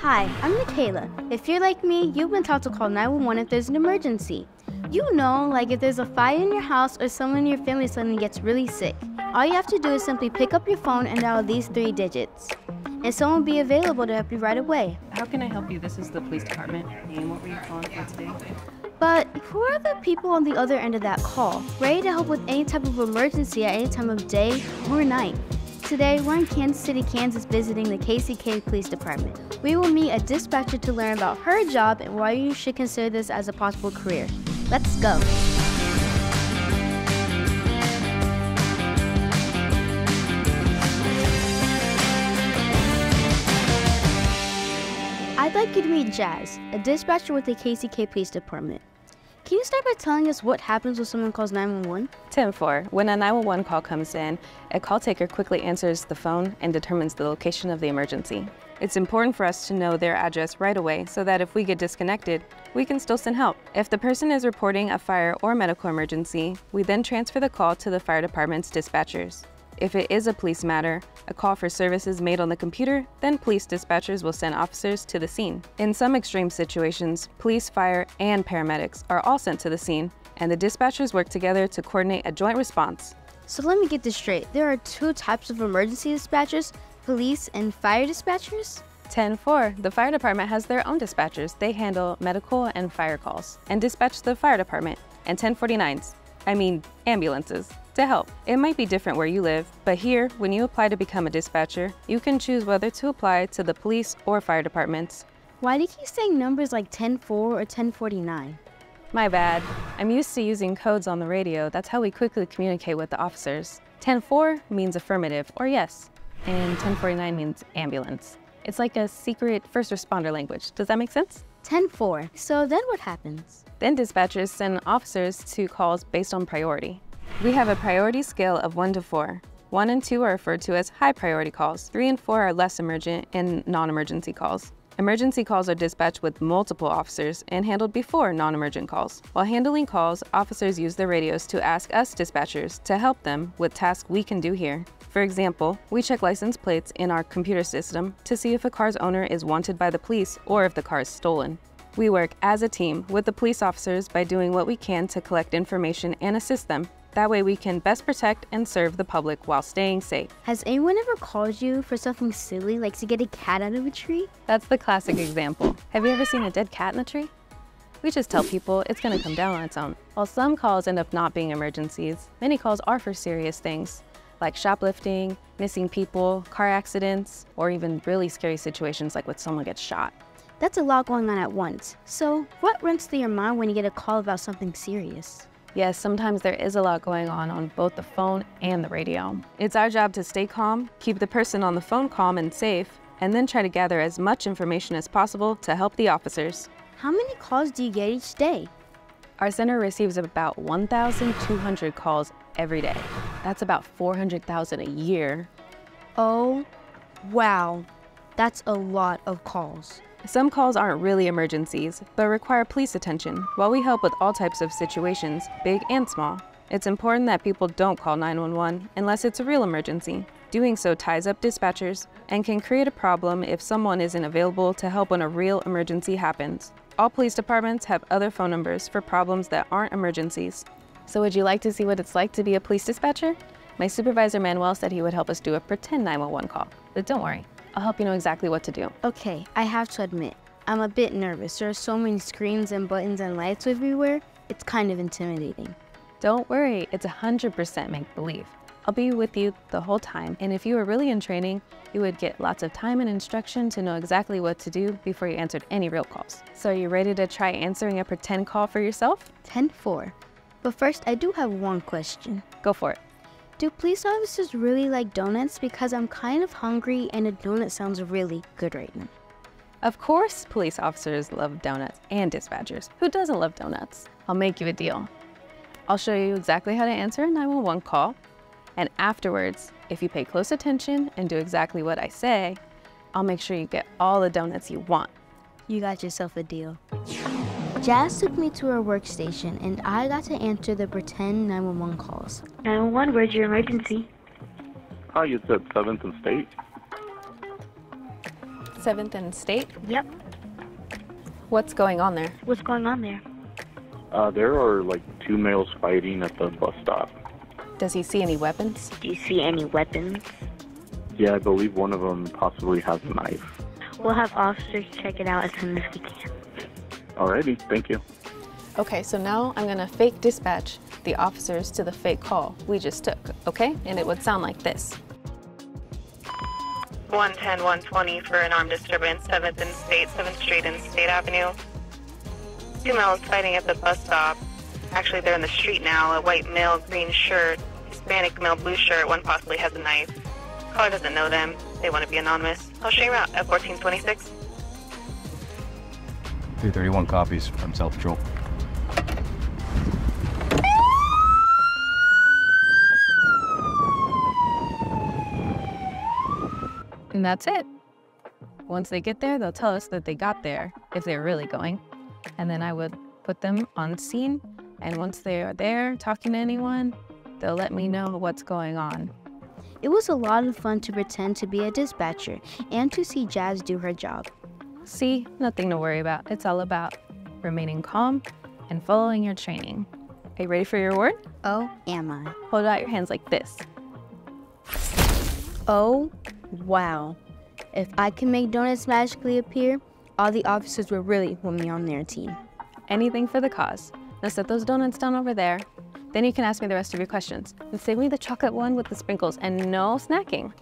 Hi, I'm Michaela. If you're like me, you've been taught to call 911 if there's an emergency. You know, like if there's a fire in your house or someone in your family suddenly gets really sick. All you have to do is simply pick up your phone and dial these 3 digits. And someone will be available to help you right away. How can I help you? This is the police department. And what were you calling for today? But who are the people on the other end of that call, ready to help with any type of emergency at any time of day or night? Today, we're in Kansas City, Kansas, visiting the KCK Police Department. We will meet a dispatcher to learn about her job and why you should consider this as a possible career. Let's go. I'd like you to meet Jazz, a dispatcher with the KCK Police Department. Can you start by telling us what happens when someone calls 911? 10-4. When a 911 call comes in, a call taker quickly answers the phone and determines the location of the emergency. It's important for us to know their address right away so that if we get disconnected, we can still send help. If the person is reporting a fire or medical emergency, we then transfer the call to the fire department's dispatchers. If it is a police matter, a call for services made on the computer, then police dispatchers will send officers to the scene. In some extreme situations, police, fire, and paramedics are all sent to the scene, and the dispatchers work together to coordinate a joint response. So let me get this straight. There are 2 types of emergency dispatchers, police and fire dispatchers? 10-4. The fire department has their own dispatchers. They handle medical and fire calls and dispatch the fire department and 1049s, ambulances, to help. It might be different where you live, but here, when you apply to become a dispatcher, you can choose whether to apply to the police or fire departments. Why do you keep saying numbers like 10-4 or 1049? My bad. I'm used to using codes on the radio. That's how we quickly communicate with the officers. 10-4 means affirmative or yes, and 1049 means ambulance. It's like a secret first responder language. Does that make sense? 10-4. So then what happens? Then dispatchers send officers to calls based on priority. We have a priority scale of 1 to 4. 1 and 2 are referred to as high priority calls. 3 and 4 are less emergent and non-emergency calls. Emergency calls are dispatched with multiple officers and handled before non-emergent calls. While handling calls, officers use their radios to ask us dispatchers to help them with tasks we can do here. For example, we check license plates in our computer system to see if a car's owner is wanted by the police or if the car is stolen. We work as a team with the police officers by doing what we can to collect information and assist them. That way we can best protect and serve the public while staying safe. Has anyone ever called you for something silly, like to get a cat out of a tree? That's the classic example. Have you ever seen a dead cat in a tree? We just tell people it's gonna come down on its own. While some calls end up not being emergencies, many calls are for serious things, like shoplifting, missing people, car accidents, or even really scary situations like when someone gets shot. That's a lot going on at once. So what runs through your mind when you get a call about something serious? Yes, sometimes there is a lot going on both the phone and the radio. It's our job to stay calm, keep the person on the phone calm and safe, and then try to gather as much information as possible to help the officers. How many calls do you get each day? Our center receives about 1,200 calls every day. That's about 400,000 a year. Oh, wow. That's a lot of calls. Some calls aren't really emergencies, but require police attention, while we help with all types of situations, big and small. It's important that people don't call 911 unless it's a real emergency. Doing so ties up dispatchers and can create a problem if someone isn't available to help when a real emergency happens. All police departments have other phone numbers for problems that aren't emergencies. So would you like to see what it's like to be a police dispatcher? My supervisor Manuel said he would help us do a pretend 911 call, but don't worry. I'll help you know exactly what to do. Okay, I have to admit, I'm a bit nervous. There are so many screens and buttons and lights everywhere. It's kind of intimidating. Don't worry, it's 100% make-believe. I'll be with you the whole time, and if you were really in training, you would get lots of time and instruction to know exactly what to do before you answered any real calls. So are you ready to try answering a pretend call for yourself? 10-4. But first, I do have one question. Go for it. Do police officers really like donuts? Because I'm kind of hungry and a donut sounds really good right now. Of course, police officers love donuts and dispatchers. Who doesn't love donuts? I'll make you a deal. I'll show you exactly how to answer a 911 call, and afterwards, if you pay close attention and do exactly what I say, I'll make sure you get all the donuts you want. You got yourself a deal. Jazz took me to her workstation, and I got to answer the pretend 911 calls. 911, where's your emergency? Hi, you said 7th and State? 7th and State? Yep. What's going on there? What's going on there? There are like two males fighting at the bus stop. Does he see any weapons? Do you see any weapons? Yeah, I believe one of them possibly has a knife. We'll have officers check it out as soon as we can. Alrighty, thank you. Okay, so now I'm gonna fake dispatch the officers to the fake call we just took, okay? And it would sound like this. 110-120 for an armed disturbance, 7th and State, 7th Street and State Avenue. Two males fighting at the bus stop. Actually, they're in the street now. A white male, green shirt, Hispanic male, blue shirt. One possibly has a knife. Caller doesn't know them. They want to be anonymous. I'll show you around at 1426. 331 copies from South Patrol. And that's it. Once they get there, they'll tell us that they got there, if they're really going. And then I would put them on scene. And once they are there talking to anyone, they'll let me know what's going on. It was a lot of fun to pretend to be a dispatcher and to see Jazz do her job. See, nothing to worry about. It's all about remaining calm and following your training. Are you ready for your award? Oh, am I? Hold out your hands like this. Oh, wow. If I can make donuts magically appear, all the officers will really want me on their team. Anything for the cause. Now set those donuts down over there. Then you can ask me the rest of your questions. And save me the chocolate one with the sprinkles and no snacking.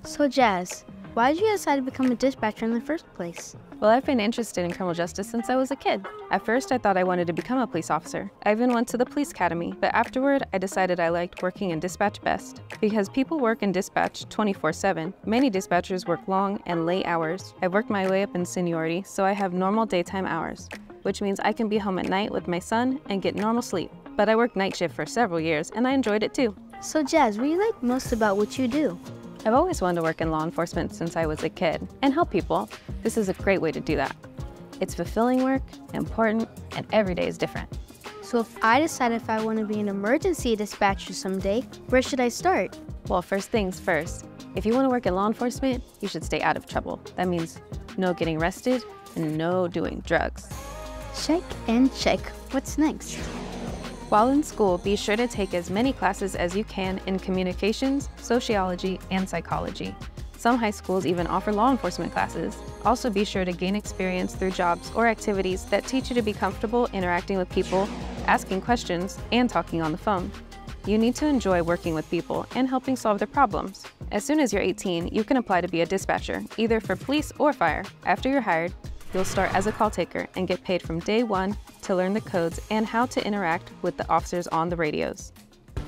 So Jazz, why did you decide to become a dispatcher in the first place? Well, I've been interested in criminal justice since I was a kid. At first, I thought I wanted to become a police officer. I even went to the police academy, but afterward, I decided I liked working in dispatch best. Because people work in dispatch 24/7, many dispatchers work long and late hours. I've worked my way up in seniority, so I have normal daytime hours, which means I can be home at night with my son and get normal sleep. But I worked night shift for several years, and I enjoyed it too. So Jazz, what do you like most about what you do? I've always wanted to work in law enforcement since I was a kid and help people. This is a great way to do that. It's fulfilling work, important, and every day is different. So if I decide if I want to be an emergency dispatcher someday, where should I start? Well, first things first. If you want to work in law enforcement, you should stay out of trouble. That means no getting arrested and no doing drugs. Check and check. What's next? While in school, be sure to take as many classes as you can in communications, sociology, and psychology. Some high schools even offer law enforcement classes. Also be sure to gain experience through jobs or activities that teach you to be comfortable interacting with people, asking questions, and talking on the phone. You need to enjoy working with people and helping solve their problems. As soon as you're 18, you can apply to be a dispatcher, either for police or fire. After you're hired, you'll start as a call taker and get paid from day one to learn the codes and how to interact with the officers on the radios.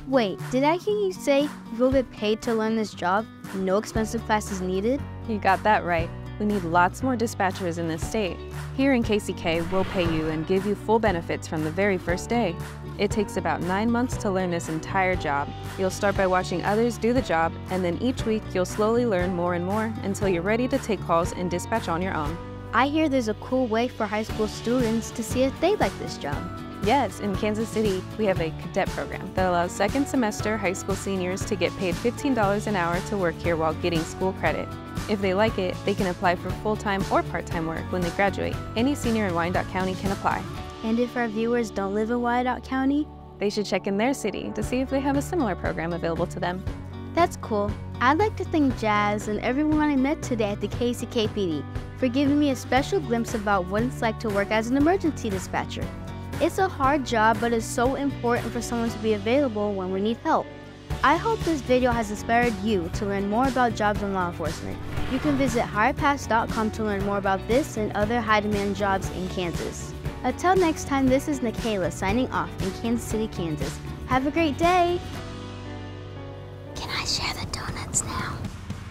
Wait, did I hear you say you'll get paid to learn this job? No expensive classes needed? You got that right. We need lots more dispatchers in this state. Here in KCK, we'll pay you and give you full benefits from the very first day. It takes about 9 months to learn this entire job. You'll start by watching others do the job, and then each week you'll slowly learn more and more until you're ready to take calls and dispatch on your own. I hear there's a cool way for high school students to see if they like this job. Yes, in Kansas City, we have a cadet program that allows second semester high school seniors to get paid $15 an hour to work here while getting school credit. If they like it, they can apply for full-time or part-time work when they graduate. Any senior in Wyandotte County can apply. And if our viewers don't live in Wyandotte County? They should check in their city to see if they have a similar program available to them. That's cool. I'd like to thank Jazz and everyone I met today at the KCKPD for giving me a special glimpse about what it's like to work as an emergency dispatcher. It's a hard job, but it's so important for someone to be available when we need help. I hope this video has inspired you to learn more about jobs in law enforcement. You can visit HirePass.com to learn more about this and other high-demand jobs in Kansas. Until next time, this is Nikayla signing off in Kansas City, Kansas. Have a great day! Can I share the donuts now?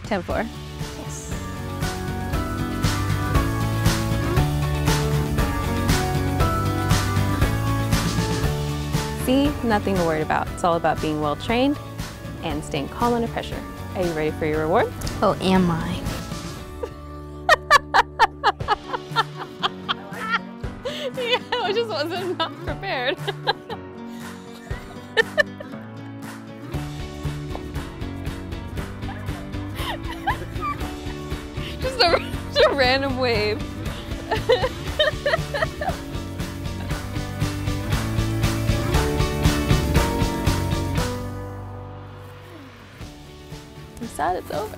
10-4. Yes. See, nothing to worry about. It's all about being well trained and staying calm under pressure. Are you ready for your reward? Oh, am I? Yeah, I just wasn't not prepared. just a random wave. I'm sad it's over.